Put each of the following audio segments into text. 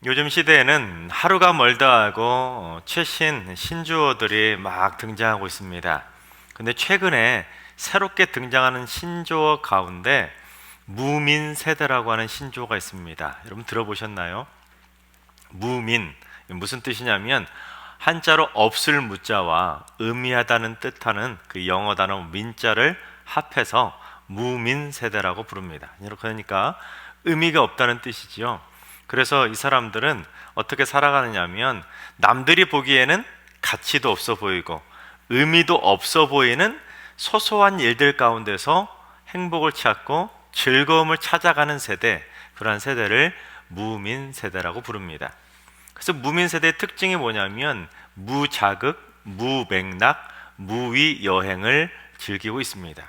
요즘 시대에는 하루가 멀다 하고 최신 신조어들이 막 등장하고 있습니다. 근데 최근에 새롭게 등장하는 신조어 가운데 무민 세대라고 하는 신조어가 있습니다. 여러분 들어보셨나요? 무민, 무슨 뜻이냐면 한자로 없을 무자와 의미하다는 뜻하는 그 영어 단어 민자를 합해서 무민 세대라고 부릅니다. 그러니까 의미가 없다는 뜻이지요. 그래서 이 사람들은 어떻게 살아가느냐면 남들이 보기에는 가치도 없어 보이고 의미도 없어 보이는 소소한 일들 가운데서 행복을 찾고 즐거움을 찾아가는 세대, 그러한 세대를 무민 세대라고 부릅니다. 그래서 무민 세대의 특징이 뭐냐면 무자극, 무맥락, 무위 여행을 즐기고 있습니다.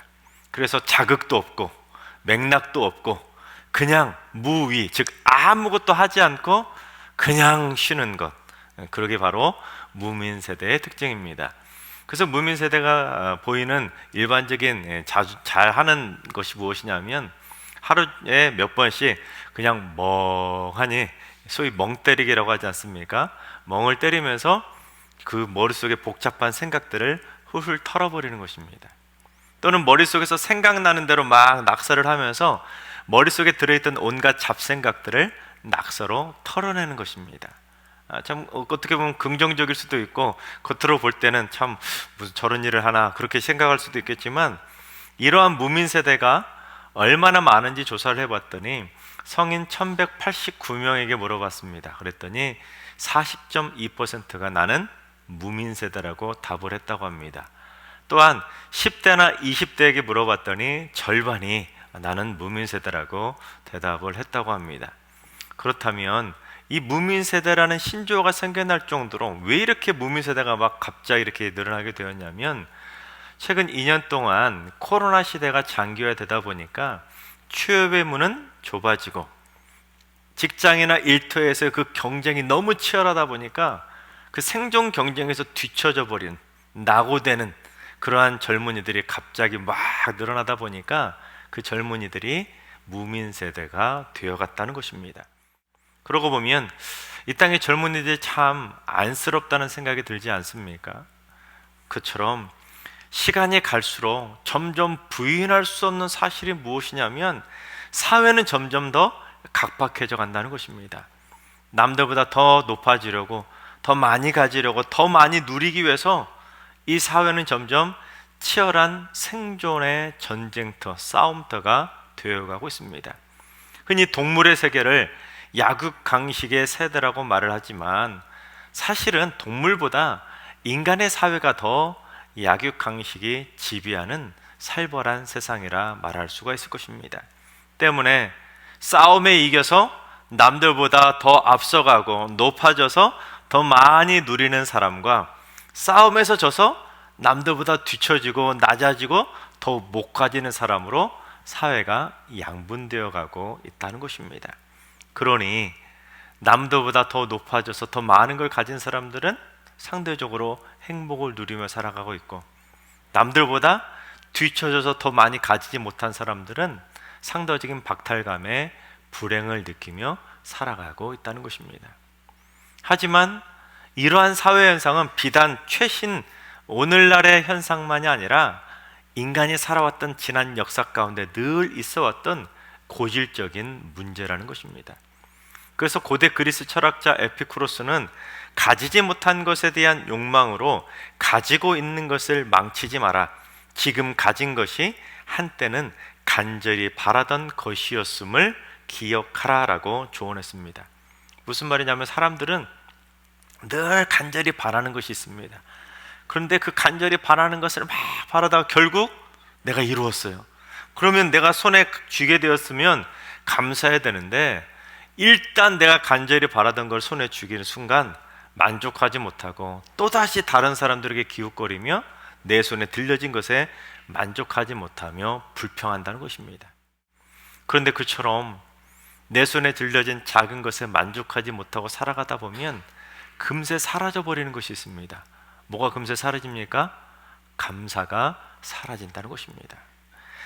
그래서 자극도 없고 맥락도 없고 그냥 무위, 즉 아무것도 하지 않고 그냥 쉬는 것, 그러게 바로 무민 세대의 특징입니다. 그래서 무민 세대가 보이는 일반적인 잘하는 것이 무엇이냐면 하루에 몇 번씩 그냥 멍하니, 소위 멍 때리기라고 하지 않습니까? 멍을 때리면서 그 머릿속에 복잡한 생각들을 훌훌 털어버리는 것입니다. 또는 머릿속에서 생각나는 대로 막 낙서를 하면서 머릿속에 들어있던 온갖 잡생각들을 낙서로 털어내는 것입니다. 참 어떻게 보면 긍정적일 수도 있고 겉으로 볼 때는 참 무슨 저런 일을 하나 그렇게 생각할 수도 있겠지만, 이러한 무민 세대가 얼마나 많은지 조사를 해봤더니 성인 1189명에게 물어봤습니다. 그랬더니 40.2%가 나는 무민 세대라고 답을 했다고 합니다. 또한 10대나 20대에게 물어봤더니 절반이 나는 무민 세대라고 대답을 했다고 합니다. 그렇다면 이 무민 세대라는 신조어가 생겨날 정도로 왜 이렇게 무민 세대가 막 갑자기 이렇게 늘어나게 되었냐면, 최근 2년 동안 코로나 시대가 장기화되다 보니까 취업의 문은 좁아지고 직장이나 일터에서 그 경쟁이 너무 치열하다 보니까 그 생존 경쟁에서 뒤처져 버린, 낙오되는 그러한 젊은이들이 갑자기 막 늘어나다 보니까 그 젊은이들이 무민 세대가 되어갔다는 것입니다. 그러고 보면 이 땅의 젊은이들이 참 안쓰럽다는 생각이 들지 않습니까? 그처럼 시간이 갈수록 점점 부인할 수 없는 사실이 무엇이냐면 사회는 점점 더 각박해져 간다는 것입니다. 남들보다 더 높아지려고, 더 많이 가지려고, 더 많이 누리기 위해서 이 사회는 점점 치열한 생존의 전쟁터, 싸움터가 되어가고 있습니다. 흔히 동물의 세계를 약육강식의 세대라고 말을 하지만 사실은 동물보다 인간의 사회가 더 약육강식이 지배하는 살벌한 세상이라 말할 수가 있을 것입니다. 때문에 싸움에 이겨서 남들보다 더 앞서가고 높아져서 더 많이 누리는 사람과 싸움에서 져서 남들보다 뒤처지고 낮아지고 더 못 가지는 사람으로 사회가 양분되어 가고 있다는 것입니다. 그러니 남들보다 더 높아져서 더 많은 걸 가진 사람들은 상대적으로 행복을 누리며 살아가고 있고, 남들보다 뒤처져서 더 많이 가지지 못한 사람들은 상대적인 박탈감에 불행을 느끼며 살아가고 있다는 것입니다. 하지만 이러한 사회 현상은 비단 최신 오늘날의 현상만이 아니라 인간이 살아왔던 지난 역사 가운데 늘 있어왔던 고질적인 문제라는 것입니다. 그래서 고대 그리스 철학자 에피쿠로스는 가지지 못한 것에 대한 욕망으로 가지고 있는 것을 망치지 마라. 지금 가진 것이 한때는 간절히 바라던 것이었음을 기억하라라고 조언했습니다. 무슨 말이냐면 사람들은 늘 간절히 바라는 것이 있습니다. 그런데 그 간절히 바라는 것을 막 바라다가 결국 내가 이루었어요. 그러면 내가 손에 쥐게 되었으면 감사해야 되는데, 일단 내가 간절히 바라던 걸 손에 쥐기는 순간 만족하지 못하고 또다시 다른 사람들에게 기웃거리며 내 손에 들려진 것에 만족하지 못하며 불평한다는 것입니다. 그런데 그처럼 내 손에 들려진 작은 것에 만족하지 못하고 살아가다 보면 금세 사라져 버리는 것이 있습니다. 뭐가 금세 사라집니까? 감사가 사라진다는 것입니다.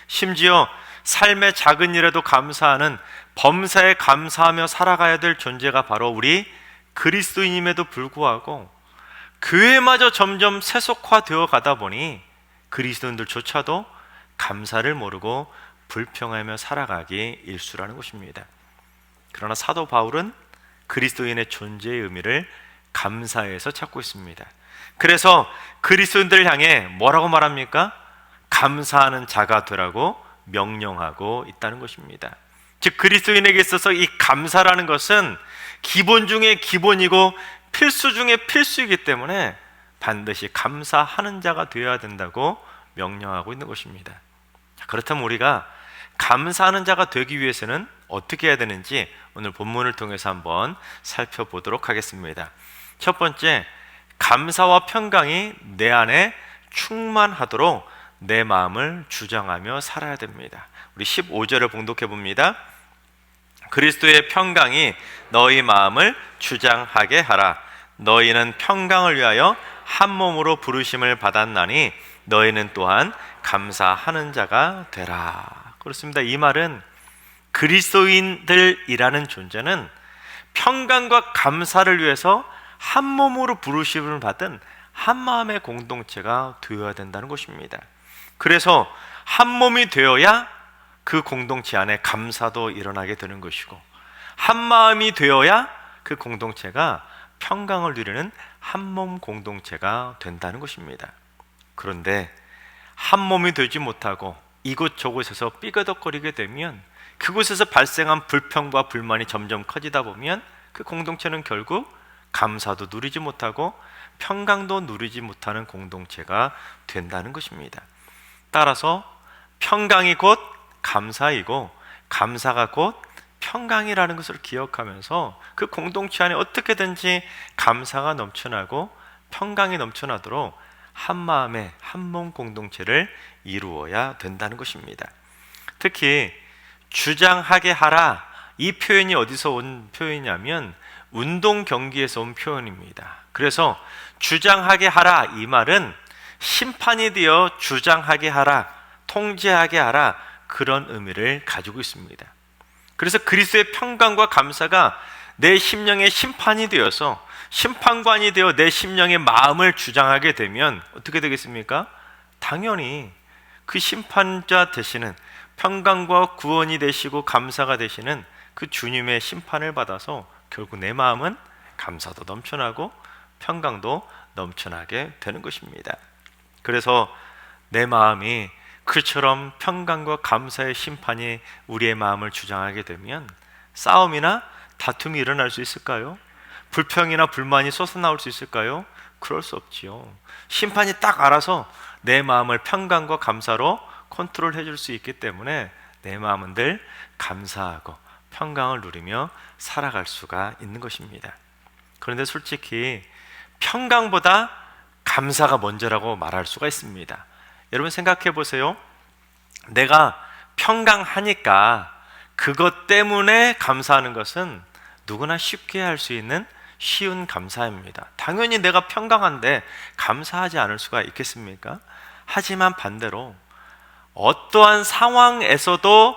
심지어 삶의 작은 일에도 감사하는, 범사에 감사하며 살아가야 될 존재가 바로 우리 그리스도인임에도 불구하고 교회마저 점점 세속화되어 가다 보니 그리스도인들조차도 감사를 모르고 불평하며 살아가기 일쑤라는 것입니다. 그러나 사도 바울은 그리스도인의 존재의 의미를 감사에서 찾고 있습니다. 그래서 그리스도인들을 향해 뭐라고 말합니까? 감사하는 자가 되라고 명령하고 있다는 것입니다. 즉 그리스도인에게 있어서 이 감사라는 것은 기본 중에 기본이고 필수 중에 필수이기 때문에 반드시 감사하는 자가 되어야 된다고 명령하고 있는 것입니다. 그렇다면 우리가 감사하는 자가 되기 위해서는 어떻게 해야 되는지 오늘 본문을 통해서 한번 살펴보도록 하겠습니다. 첫 번째, 감사와 평강이 내 안에 충만하도록 내 마음을 주장하며 살아야 됩니다. 우리 15절을 봉독해 봅니다. 그리스도의 평강이 너희 마음을 주장하게 하라. 너희는 평강을 위하여 한 몸으로 부르심을 받았나니 너희는 또한 감사하는 자가 되라. 그렇습니다. 이 말은 그리스도인들이라는 존재는 평강과 감사를 위해서 한 몸으로 부르심을 받은 한 마음의 공동체가 되어야 된다는 것입니다. 그래서 한 몸이 되어야 그 공동체 안에 감사도 일어나게 되는 것이고, 한 마음이 되어야 그 공동체가 평강을 누리는 한 몸 공동체가 된다는 것입니다. 그런데 한 몸이 되지 못하고 이곳저곳에서 삐그덕거리게 되면 그곳에서 발생한 불평과 불만이 점점 커지다 보면 그 공동체는 결국 감사도 누리지 못하고 평강도 누리지 못하는 공동체가 된다는 것입니다. 따라서 평강이 곧 감사이고 감사가 곧 평강이라는 것을 기억하면서 그 공동체 안에 어떻게든지 감사가 넘쳐나고 평강이 넘쳐나도록 한 마음의 한 몸 공동체를 이루어야 된다는 것입니다. 특히 주장하게 하라, 이 표현이 어디서 온 표현이냐면 운동 경기에서 온 표현입니다. 그래서 주장하게 하라, 이 말은 심판이 되어 주장하게 하라, 통제하게 하라, 그런 의미를 가지고 있습니다. 그래서 그리스도의 평강과 감사가 내 심령의 심판이 되어서 심판관이 되어 내 심령의 마음을 주장하게 되면 어떻게 되겠습니까? 당연히 그 심판자 되시는, 평강과 구원이 되시고 감사가 되시는 그 주님의 심판을 받아서 결국 내 마음은 감사도 넘쳐나고 평강도 넘쳐나게 되는 것입니다. 그래서 내 마음이 그처럼 평강과 감사의 심판이 우리의 마음을 주장하게 되면 싸움이나 다툼이 일어날 수 있을까요? 불평이나 불만이 솟아나올 수 있을까요? 그럴 수 없지요. 심판이 딱 알아서 내 마음을 평강과 감사로 컨트롤해 줄 수 있기 때문에 내 마음은 늘 감사하고 평강을 누리며 살아갈 수가 있는 것입니다. 그런데 솔직히 평강보다 감사가 먼저라고 말할 수가 있습니다. 여러분 생각해 보세요. 내가 평강하니까 그것 때문에 감사하는 것은 누구나 쉽게 할 수 있는 쉬운 감사입니다. 당연히 내가 평강한데 감사하지 않을 수가 있겠습니까? 하지만 반대로 어떠한 상황에서도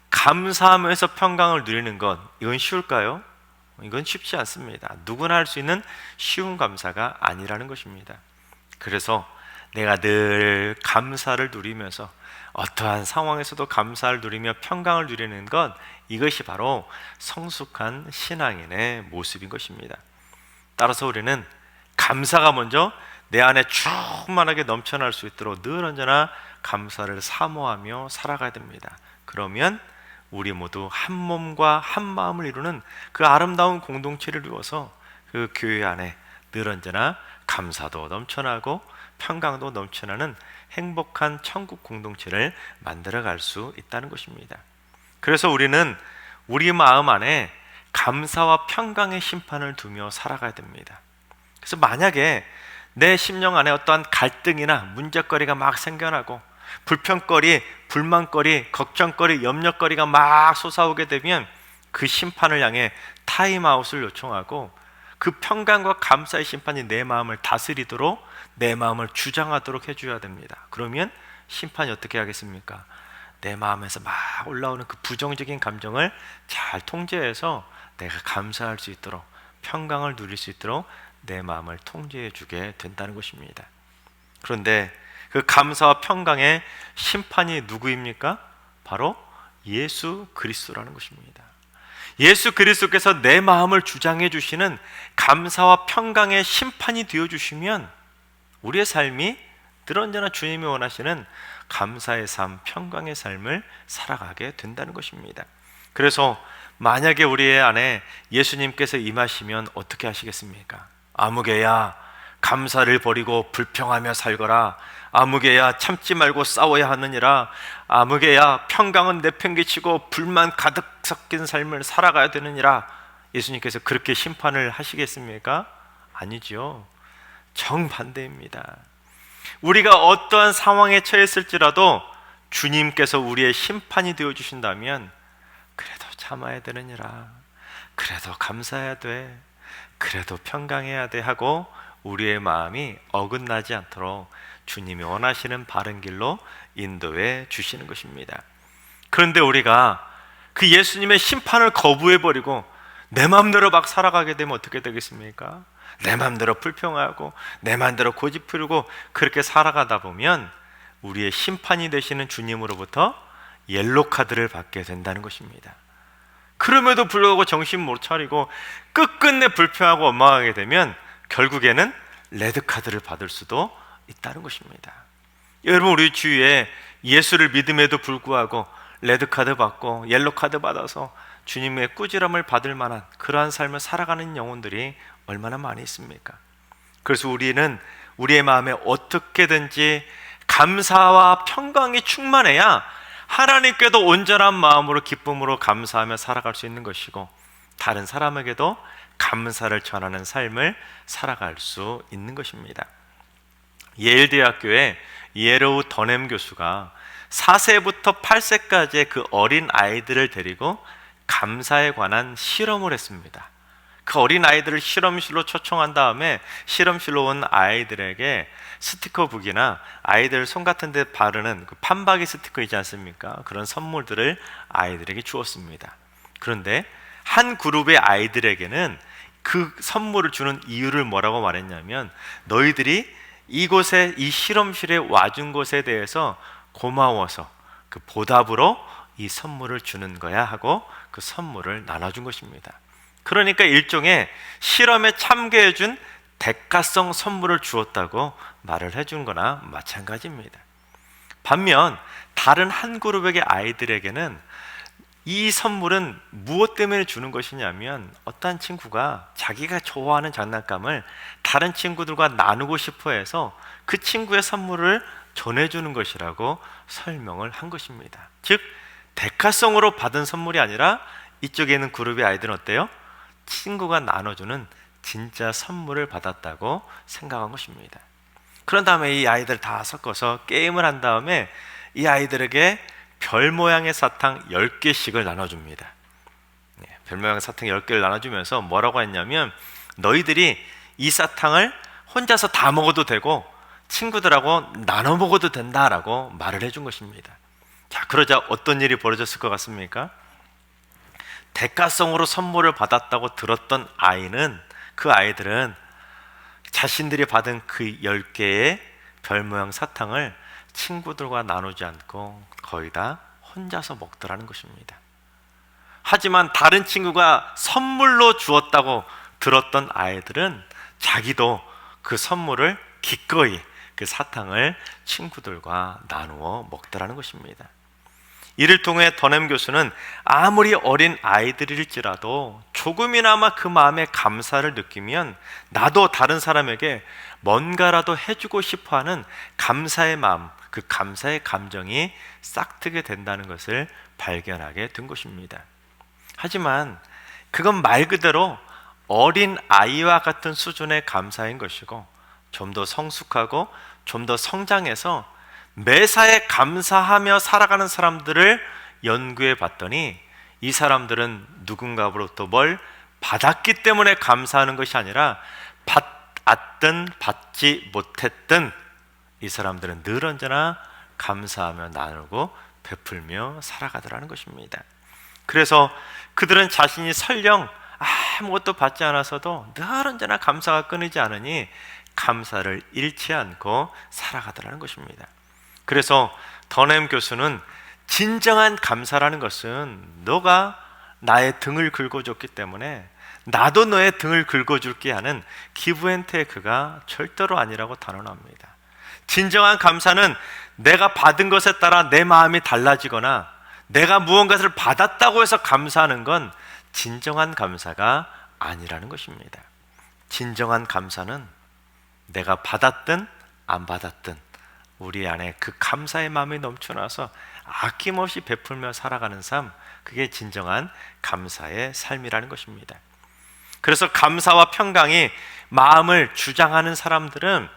감사하면서 평강을 누리는 것, 이건 쉬울까요? 이건 쉽지 않습니다. 누구나 할 수 있는 쉬운 감사가 아니라는 것입니다. 그래서 내가 늘 감사를 누리면서 어떠한 상황에서도 감사를 누리며 평강을 누리는 것, 이것이 바로 성숙한 신앙인의 모습인 것입니다. 따라서 우리는 감사가 먼저 내 안에 충만하게 넘쳐날 수 있도록 늘 언제나 감사를 사모하며 살아가야 됩니다. 그러면 우리 모두 한 몸과 한 마음을 이루는 그 아름다운 공동체를 이루어서 그 교회 안에 늘 언제나 감사도 넘쳐나고 평강도 넘쳐나는 행복한 천국 공동체를 만들어갈 수 있다는 것입니다. 그래서 우리는 우리 마음 안에 감사와 평강의 심판을 두며 살아가야 됩니다. 그래서 만약에 내 심령 안에 어떠한 갈등이나 문제거리가 막 생겨나고 불평거리, 불만거리, 걱정거리, 염려거리가 막 솟아오게 되면 그 심판을 향해 타임아웃을 요청하고 그 평강과 감사의 심판이 내 마음을 다스리도록, 내 마음을 주장하도록 해줘야 됩니다. 그러면 심판이 어떻게 하겠습니까? 내 마음에서 막 올라오는 그 부정적인 감정을 잘 통제해서 내가 감사할 수 있도록, 평강을 누릴 수 있도록 내 마음을 통제해 주게 된다는 것입니다. 그런데 그 감사와 평강의 심판이 누구입니까? 바로 예수 그리스도라는 것입니다. 예수 그리스도께서 내 마음을 주장해 주시는 감사와 평강의 심판이 되어 주시면 우리의 삶이 늘 언제나 주님이 원하시는 감사의 삶, 평강의 삶을 살아가게 된다는 것입니다. 그래서 만약에 우리의 안에 예수님께서 임하시면 어떻게 하시겠습니까? 아무개야 감사를 버리고 불평하며 살거라. 아무개야 참지 말고 싸워야 하느니라. 아무개야 평강은 내팽개치고 불만 가득 섞인 삶을 살아가야 되느니라. 예수님께서 그렇게 심판을 하시겠습니까? 아니죠. 정반대입니다. 우리가 어떠한 상황에 처했을지라도 주님께서 우리의 심판이 되어 주신다면 그래도 참아야 되느니라, 그래도 감사해야 돼, 그래도 평강해야 돼 하고 우리의 마음이 어긋나지 않도록 주님이 원하시는 바른 길로 인도해 주시는 것입니다. 그런데 우리가 그 예수님의 심판을 거부해버리고 내 마음대로 막 살아가게 되면 어떻게 되겠습니까? 내 마음대로 불평하고 내 마음대로 고집 부리고 그렇게 살아가다 보면 우리의 심판이 되시는 주님으로부터 옐로 카드를 받게 된다는 것입니다. 그럼에도 불구하고 정신 못 차리고 끝끝내 불평하고 원망하게 되면 결국에는 레드 카드를 받을 수도 있다는 것입니다. 여러분, 우리 주위에 예수를 믿음에도 불구하고 레드 카드 받고 옐로 카드 받아서 주님의 꾸지람을 받을 만한 그러한 삶을 살아가는 영혼들이 얼마나 많이 있습니까? 그래서 우리는 우리의 마음에 어떻게든지 감사와 평강이 충만해야 하나님께도 온전한 마음으로 기쁨으로 감사하며 살아갈 수 있는 것이고 다른 사람에게도 감사를 전하는 삶을 살아갈 수 있는 것입니다. 예일대학교의 예로우 더넴 교수가 4세부터 8세까지의 그 어린 아이들을 데리고 감사에 관한 실험을 했습니다. 그 어린 아이들을 실험실로 초청한 다음에 실험실로 온 아이들에게 스티커북이나 아이들 손 같은 데 바르는 그 판박이 스티커 있지 않습니까? 그런 선물들을 아이들에게 주었습니다. 그런데 한 그룹의 아이들에게는 그 선물을 주는 이유를 뭐라고 말했냐면, 너희들이 이곳에 이 실험실에 와준 것에 대해서 고마워서 그 보답으로 이 선물을 주는 거야 하고 그 선물을 나눠준 것입니다. 그러니까 일종의 실험에 참가해준 대가성 선물을 주었다고 말을 해준 거나 마찬가지입니다. 반면 다른 한 그룹의 아이들에게는 이 선물은 무엇 때문에 주는 것이냐면, 어떤 친구가 자기가 좋아하는 장난감을 다른 친구들과 나누고 싶어 해서 그 친구의 선물을 전해주는 것이라고 설명을 한 것입니다. 즉 대가성으로 받은 선물이 아니라 이쪽에 있는 그룹의 아이들은 어때요? 친구가 나눠주는 진짜 선물을 받았다고 생각한 것입니다. 그런 다음에 이 아이들 다 섞어서 게임을 한 다음에 이 아이들에게 별 모양의 사탕 10개씩을 나눠줍니다. 별 모양의 사탕 10개를 나눠주면서 뭐라고 했냐면, 너희들이 이 사탕을 혼자서 다 먹어도 되고 친구들하고 나눠 먹어도 된다라고 말을 해준 것입니다. 자, 그러자 어떤 일이 벌어졌을 것 같습니까? 대가성으로 선물을 받았다고 들었던 그 아이들은 자신들이 받은 그 10개의 별 모양 사탕을 친구들과 나누지 않고 거의 다 혼자서 먹더라는 것입니다. 하지만 다른 친구가 선물로 주었다고 들었던 아이들은 자기도 그 선물을 기꺼이 그 사탕을 친구들과 나누어 먹더라는 것입니다. 이를 통해 더넴 교수는 아무리 어린 아이들일지라도 조금이나마 그 마음에 감사를 느끼면 나도 다른 사람에게 뭔가라도 해주고 싶어하는 감사의 마음, 그 감사의 감정이 싹트게 된다는 것을 발견하게 된 것입니다. 하지만 그건 말 그대로 어린 아이와 같은 수준의 감사인 것이고, 좀 더 성숙하고 좀 더 성장해서 매사에 감사하며 살아가는 사람들을 연구해 봤더니 이 사람들은 누군가로부터 뭘 받았기 때문에 감사하는 것이 아니라 받았든 받지 못했든 이 사람들은 늘 언제나 감사하며 나누고 베풀며 살아가더라는 것입니다. 그래서 그들은 자신이 설령 아무것도 받지 않아서도 늘 언제나 감사가 끊이지 않으니 감사를 잃지 않고 살아가더라는 것입니다. 그래서 더넴 교수는 진정한 감사라는 것은 너가 나의 등을 긁어줬기 때문에 나도 너의 등을 긁어줄게 하는 기브앤테이크가 절대로 아니라고 단언합니다. 진정한 감사는 내가 받은 것에 따라 내 마음이 달라지거나 내가 무언가를 받았다고 해서 감사하는 건 진정한 감사가 아니라는 것입니다. 진정한 감사는 내가 받았든 안 받았든 우리 안에 그 감사의 마음이 넘쳐나서 아낌없이 베풀며 살아가는 삶, 그게 진정한 감사의 삶이라는 것입니다. 그래서 감사와 평강이 마음을 주장하는 사람들은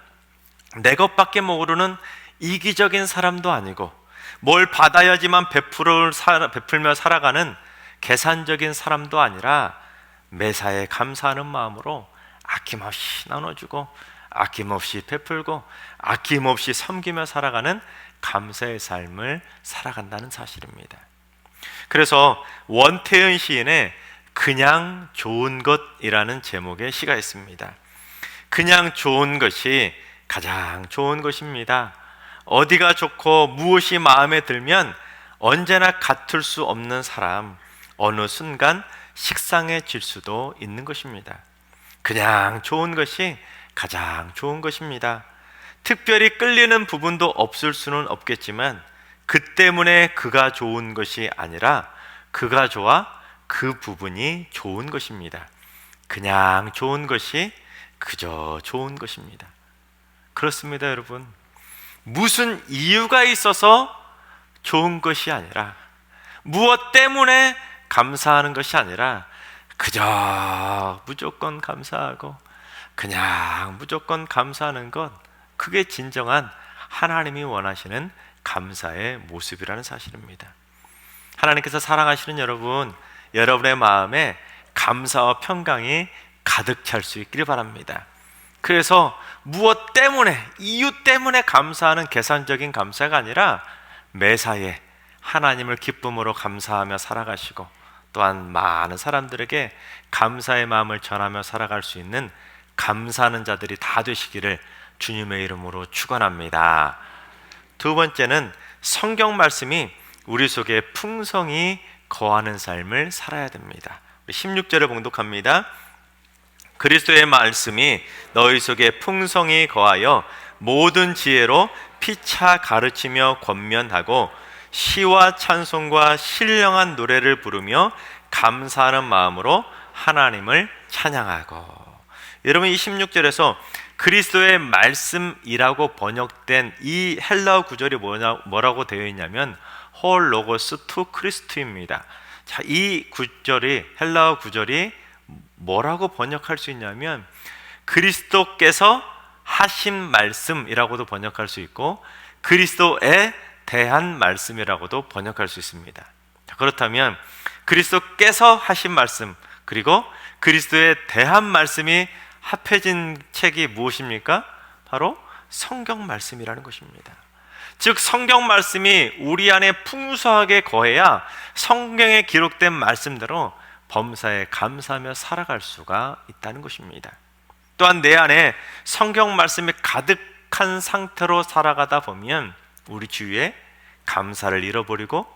내 것밖에 모르는 이기적인 사람도 아니고 뭘 받아야지만 베풀며 살아가는 계산적인 사람도 아니라 매사에 감사하는 마음으로 아낌없이 나눠주고 아낌없이 베풀고 아낌없이 섬기며 살아가는 감사의 삶을 살아간다는 사실입니다. 그래서 원태은 시인의 그냥 좋은 것이라는 제목의 시가 있습니다. 그냥 좋은 것이 가장 좋은 것입니다. 어디가 좋고 무엇이 마음에 들면 언제나 같을 수 없는 사람, 어느 순간 식상해질 수도 있는 것입니다. 그냥 좋은 것이 가장 좋은 것입니다. 특별히 끌리는 부분도 없을 수는 없겠지만 그 때문에 그가 좋은 것이 아니라 그가 좋아 그 부분이 좋은 것입니다. 그냥 좋은 것이 그저 좋은 것입니다. 그렇습니다, 여러분. 무슨 이유가 있어서 좋은 것이 아니라 무엇 때문에 감사하는 것이 아니라 그저 무조건 감사하고 그냥 무조건 감사하는 것, 그게 진정한 하나님이 원하시는 감사의 모습이라는 사실입니다. 하나님께서 사랑하시는 여러분, 여러분의 마음에 감사와 평강이 가득 찰 수 있기를 바랍니다. 그래서 무엇 때문에, 이유 때문에 감사하는 계산적인 감사가 아니라 매사에 하나님을 기쁨으로 감사하며 살아가시고 또한 많은 사람들에게 감사의 마음을 전하며 살아갈 수 있는 감사하는 자들이 다 되시기를 주님의 이름으로 축원합니다. 두 번째는 성경 말씀이 우리 속에 풍성히 거하는 삶을 살아야 됩니다. 16절을 봉독합니다. 그리스도의 말씀이 너희 속에 풍성히 거하여 모든 지혜로 피차 가르치며 권면하고 시와 찬송과 신령한 노래를 부르며 감사하는 마음으로 하나님을 찬양하고. 여러분, 이 16절에서 그리스도의 말씀이라고 번역된 이 헬라어 구절이 뭐라고 되어 있냐면 홀 로고스 투 크리스토입니다. 자, 이 구절이, 헬라어 구절이 뭐라고 번역할 수 있냐면 그리스도께서 하신 말씀이라고도 번역할 수 있고 그리스도에 대한 말씀이라고도 번역할 수 있습니다. 자, 그렇다면 그리스도께서 하신 말씀 그리고 그리스도에 대한 말씀이 합해진 책이 무엇입니까? 바로 성경 말씀이라는 것입니다. 즉 성경 말씀이 우리 안에 풍성하게 거해야 성경에 기록된 말씀대로 범사에 감사하며 살아갈 수가 있다는 것입니다. 또한 내 안에 성경 말씀이 가득한 상태로 살아가다 보면 우리 주위에 감사를 잃어버리고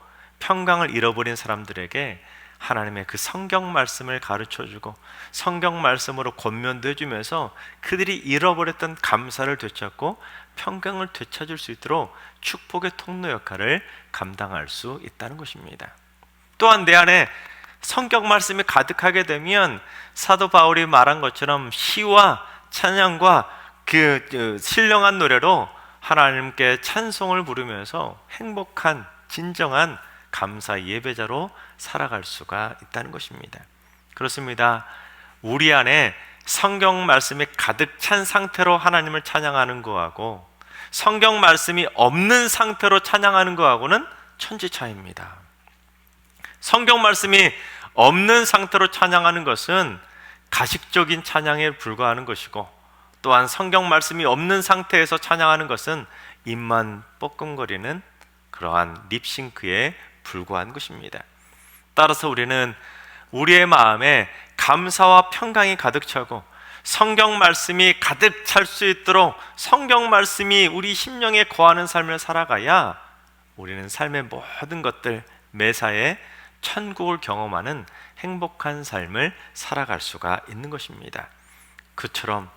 평강을 잃어버린 사람들에게 하나님의 그 성경 말씀을 가르쳐주고 성경 말씀으로 권면도 해주면서 그들이 잃어버렸던 감사를 되찾고 평강을 되찾을 수 있도록 축복의 통로 역할을 감당할 수 있다는 것입니다. 또한 내 안에 성경 말씀이 가득하게 되면 사도 바울이 말한 것처럼 시와 찬양과 그 신령한 노래로 하나님께 찬송을 부르면서 행복한 진정한 감사 예배자로 살아갈 수가 있다는 것입니다. 그렇습니다. 우리 안에 성경 말씀이 가득 찬 상태로 하나님을 찬양하는 거하고 성경 말씀이 없는 상태로 찬양하는 거하고는 천지 차이입니다. 성경 말씀이 없는 상태로 찬양하는 것은 가식적인 찬양에 불과하는 것이고 또한 성경 말씀이 없는 상태에서 찬양하는 것은 입만 뻐끔거리는 그러한 립싱크에 불과한 것입니다. 따라서 우리는 우리의 마음에 감사와 평강이 가득 차고 성경 말씀이 가득 찰 수 있도록 성경 말씀이 우리 심령에 거하는 삶을 살아가야 우리는 삶의 모든 것들 매사에 천국을 경험하는 행복한 삶을 살아갈 수가 있는 것입니다. 그처럼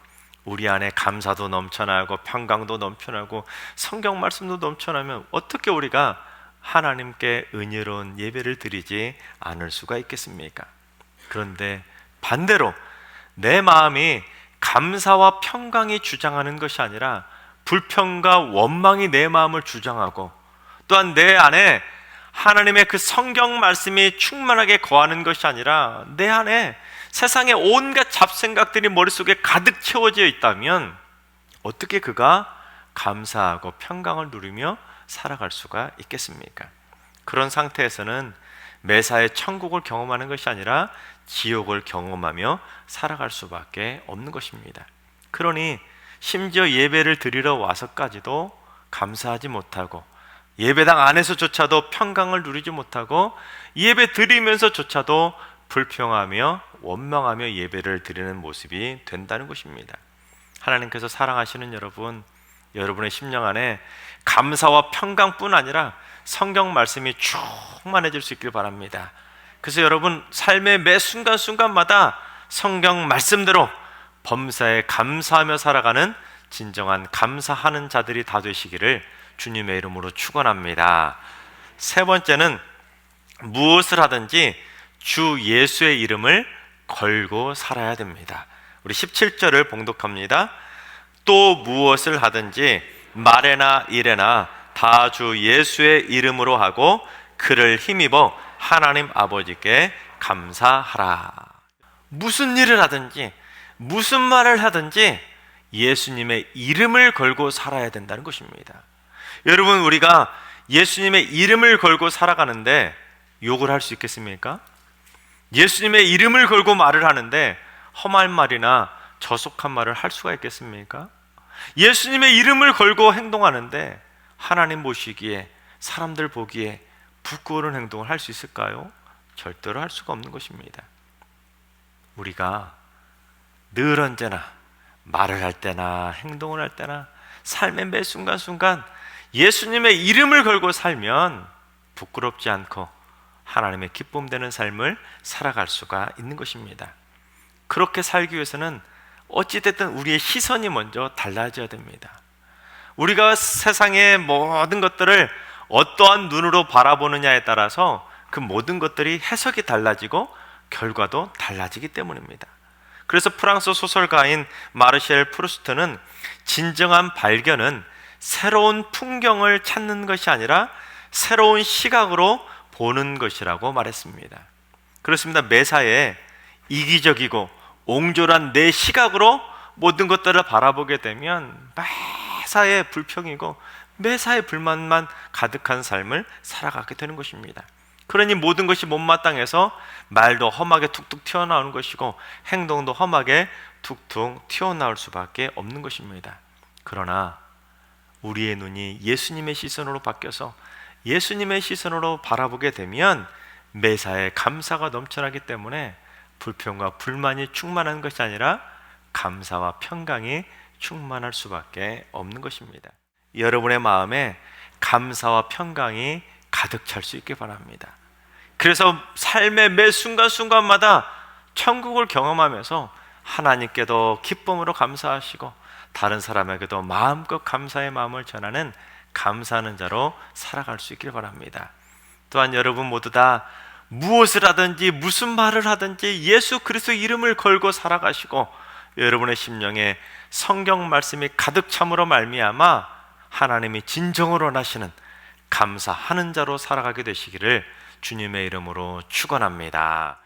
우리 안에 감사도 넘쳐나고 평강도 넘쳐나고 성경 말씀도 넘쳐나면 어떻게 우리가 하나님께 은혜로운 예배를 드리지 않을 수가 있겠습니까? 그런데 반대로 내 마음이 감사와 평강이 주장하는 것이 아니라 불평과 원망이 내 마음을 주장하고 또한 내 안에 하나님의 그 성경 말씀이 충만하게 거하는 것이 아니라 내 안에 세상의 온갖 잡생각들이 머릿속에 가득 채워져 있다면 어떻게 그가 감사하고 평강을 누리며 살아갈 수가 있겠습니까? 그런 상태에서는 매사에 천국을 경험하는 것이 아니라 지옥을 경험하며 살아갈 수밖에 없는 것입니다. 그러니 심지어 예배를 드리러 와서까지도 감사하지 못하고 예배당 안에서조차도 평강을 누리지 못하고 예배 드리면서조차도 불평하며 원망하며 예배를 드리는 모습이 된다는 것입니다. 하나님께서 사랑하시는 여러분, 여러분의 심령 안에 감사와 평강뿐 아니라 성경 말씀이 충만해질 수 있길 바랍니다. 그래서 여러분 삶의 매 순간순간마다 성경 말씀대로 범사에 감사하며 살아가는 진정한 감사하는 자들이 다 되시기를 주님의 이름으로 축원합니다. 세 번째는 무엇을 하든지 주 예수의 이름을 걸고 살아야 됩니다. 우리 17절을 봉독합니다. 또 무엇을 하든지 말에나 일에나 다 주 예수의 이름으로 하고 그를 힘입어 하나님 아버지께 감사하라. 무슨 일을 하든지 무슨 말을 하든지 예수님의 이름을 걸고 살아야 된다는 것입니다. 여러분, 우리가 예수님의 이름을 걸고 살아가는데 욕을 할 수 있겠습니까? 예수님의 이름을 걸고 말을 하는데 험한 말이나 저속한 말을 할 수가 있겠습니까? 예수님의 이름을 걸고 행동하는데 하나님 보시기에 사람들 보기에 부끄러운 행동을 할 수 있을까요? 절대로 할 수가 없는 것입니다. 우리가 늘 언제나 말을 할 때나 행동을 할 때나 삶의 매 순간순간 예수님의 이름을 걸고 살면 부끄럽지 않고 하나님의 기쁨 되는 삶을 살아갈 수가 있는 것입니다. 그렇게 살기 위해서는 어찌됐든 우리의 시선이 먼저 달라져야 됩니다. 우리가 세상의 모든 것들을 어떠한 눈으로 바라보느냐에 따라서 그 모든 것들이 해석이 달라지고 결과도 달라지기 때문입니다. 그래서 프랑스 소설가인 마르셀 프루스트는 진정한 발견은 새로운 풍경을 찾는 것이 아니라 새로운 시각으로 보는 것이라고 말했습니다. 그렇습니다. 매사에 이기적이고 옹졸한 내 시각으로 모든 것들을 바라보게 되면 매사에 불평이고 매사에 불만만 가득한 삶을 살아가게 되는 것입니다. 그러니 모든 것이 못마땅해서 말도 험하게 툭툭 튀어나오는 것이고 행동도 험하게 툭툭 튀어나올 수밖에 없는 것입니다. 그러나 우리의 눈이 예수님의 시선으로 바뀌어서 예수님의 시선으로 바라보게 되면 매사에 감사가 넘쳐나기 때문에 불평과 불만이 충만한 것이 아니라 감사와 평강이 충만할 수밖에 없는 것입니다. 여러분의 마음에 감사와 평강이 가득 찰 수 있길 바랍니다. 그래서 삶의 매 순간순간마다 천국을 경험하면서 하나님께도 기쁨으로 감사하시고 다른 사람에게도 마음껏 감사의 마음을 전하는 감사하는 자로 살아갈 수 있길 바랍니다. 또한 여러분 모두 다 무엇을 하든지 무슨 말을 하든지 예수 그리스도 이름을 걸고 살아가시고 여러분의 심령에 성경 말씀이 가득 참으로 말미암아 하나님이 진정으로 원하시는 감사하는 자로 살아가게 되시기를 주님의 이름으로 축원합니다.